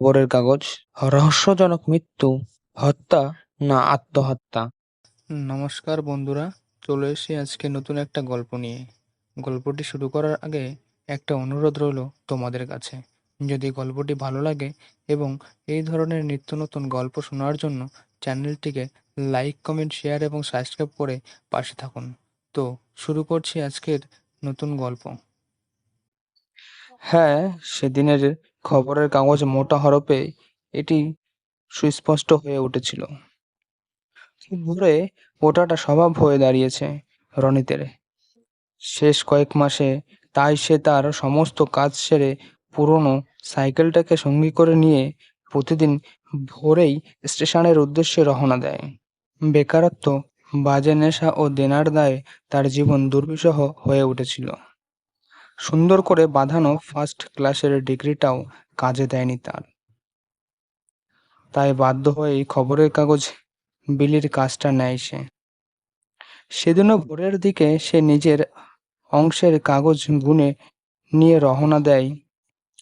খবরের কাগজ, রহস্যজনক মৃত্যু, হত্যা না আত্মহত্যা। নমস্কার বন্ধুরা, চলে এসেছি আজকে নতুন একটা গল্প নিয়ে। গল্পটি শুরু করার আগে একটা অনুরোধ রইল তোমাদের কাছে। যদি গল্পটি ভালো লাগে এবং এই ধরনের নিত্য নতুন গল্প শোনার জন্য চ্যানেলটিকে লাইক, কমেন্ট, শেয়ার এবং সাবস্ক্রাইব করে পাশে থাকুন। তো শুরু করছি আজকের নতুন গল্প। হ্যাঁ, সেদিনের খবরের কাগজ মোটা হরফে এটি সুস্পষ্ট হয়ে উঠেছিল। খুব ভোরে ওঠাটা স্বভাব হয়ে দাঁড়িয়েছে রনিতের। শেষ কয়েক মাসে তাই সে তার সমস্ত কাজ সেরে পুরনো সাইকেলটাকে সঙ্গী করে নিয়ে প্রতিদিন ভোরেই স্টেশনের উদ্দেশ্যে রওনা দেয়। বেকারত্ব, বাজে নেশা ও দেনার দায়ে তার জীবন দুর্বিষহ হয়ে উঠেছিল। সুন্দর করে বাঁধানো ফার্স্ট ক্লাসের ডিগ্রিটাও কাজে দেয়নি তার। তাই বাধ্য হয়েই খবরের কাগজ বিলির কাজটা নেয় সে। সেদিনও ভোরের দিকে সে নিজের অংশের কাগজ গুনে নিয়ে রওনা দেয়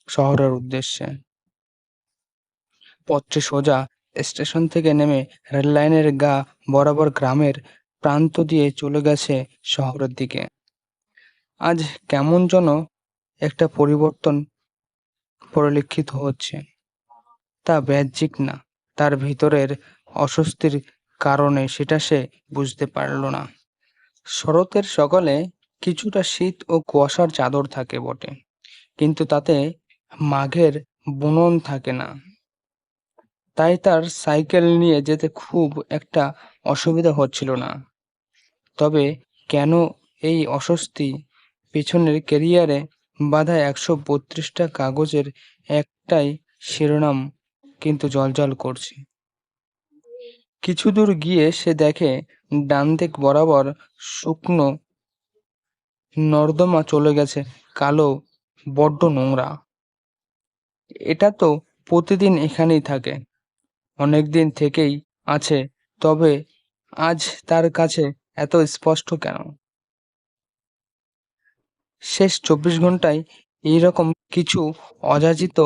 শহরের উদ্দেশ্যে। পথটি সোজা স্টেশন থেকে নেমে রেললাইনের গা বরাবর গ্রামের প্রান্ত দিয়ে চলে গেছে শহরের দিকে। আজ কেমন যেন একটা পরিবর্তন পরিলক্ষিত হচ্ছে। তা বাহ্যিক না, তার ভিতরের অস্বস্তির কারণে সেটা সে বুঝতে পারল না। শরতের সকালে কিছুটা শীত ও কুয়াশার চাদর থাকে বটে, কিন্তু তাতে মাঘের বুনন থাকে না। তাই তার সাইকেল নিয়ে যেতে খুব একটা অসুবিধা হচ্ছিল না। তবে কেন এই অস্বস্তি? পিছনের ক্যারিয়ারে বাঁধা ১৩২টা কাগজের একটাই শিরোনাম কিন্তু জ্বলজ্বল করছে। কিছু দূর গিয়ে সে দেখে ডানদিক বরাবর শুকনো নর্দমা চলে গেছে কালো, বড্ড নোংরা। এটা তো প্রতিদিন এখানেই থাকে, অনেকদিন থেকেই আছে, তবে আজ তার কাছে এত স্পষ্ট কেন? শেষ ২৪ ঘন্টায় এইরকম কিছু অযাচিত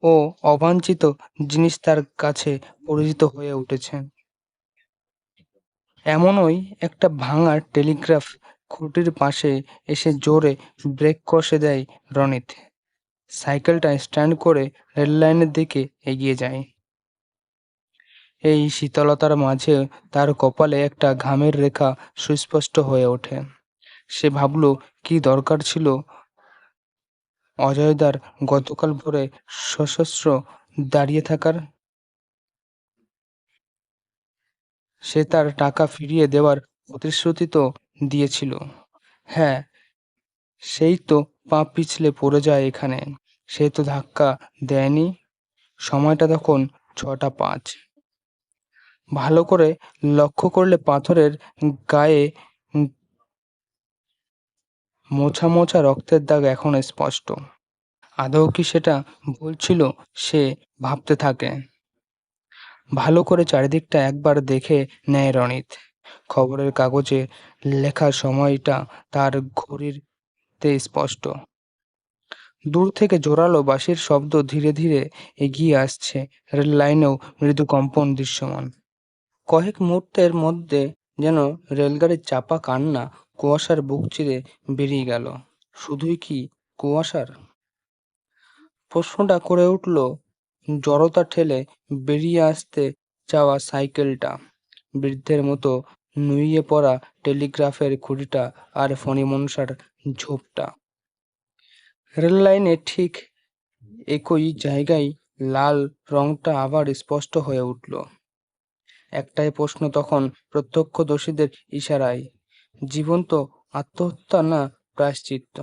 ও অবাঞ্ছিত জিনিস তার কাছে পরিচিত হয়ে উঠেছে। এমনই একটা ভাঙা টেলিগ্রাফ খুঁটির পাশে এসে জোরে ব্রেক কষে দেয় রনিত। সাইকেলটা স্ট্যান্ড করে রেললাইনের দিকে এগিয়ে যায়। এই শীতলতার মাঝে তার কপালে একটা ঘামের রেখা সুস্পষ্ট হয়ে ওঠে। সে ভাবল, কি দরকার ছিল অজয়দার গতকাল ভোরে সশস্ত্র দাঁড়িয়ে থাকার? সে তার টাকা ফিরিয়ে দেওয়ার প্রতিশ্রুতি তো দিয়েছিল। হ্যাঁ, সেই তো পা পিছলে পড়ে যায় এখানে। সে তো ধাক্কা দেয়নি। সময়টা তখন ৬টা ৫। ভালো করে লক্ষ্য করলে পাথরের গায়ে উম মোছা মোছা রক্তের দাগ এখনো স্পষ্ট। আদৌ কি সেটা ভুল ছিল? সে ভাবতে থাকে। ভালো করে চারিদিকটা একবার দেখে নেয় রনিত। খবরের কাগজে লেখা সময়টা তার ঘড়িতে স্পষ্ট। দূর থেকে জোরালো বাঁশির শব্দ ধীরে ধীরে এগিয়ে আসছে। রেল লাইনেও মৃদু কম্পন দৃশ্যমান। কয়েক মুহূর্তের মধ্যে যেন রেলগাড়ির চাপা কান্না কুয়াশার বুক চিরে বেরিয়ে গেল। শুধুই কি কুয়াশার? প্রশ্নটা করে উঠল জড়তা ঠেলে বেরিয়ে আসতে চাওয়া সাইকেলটা, বৃদ্ধের মতো নুইয়ে পড়া টেলিগ্রাফের খুঁটিটা আর ফণিমনসার ঝোপটা। রেললাইনে ঠিক একই জায়গায় লাল রংটা আবার স্পষ্ট হয়ে উঠল। একটাই প্রশ্ন তখন প্রত্যক্ষদর্শীদের ইশারায়, জীবন্ত আত্মহত্যা না প্রায়শ্চিত্ত?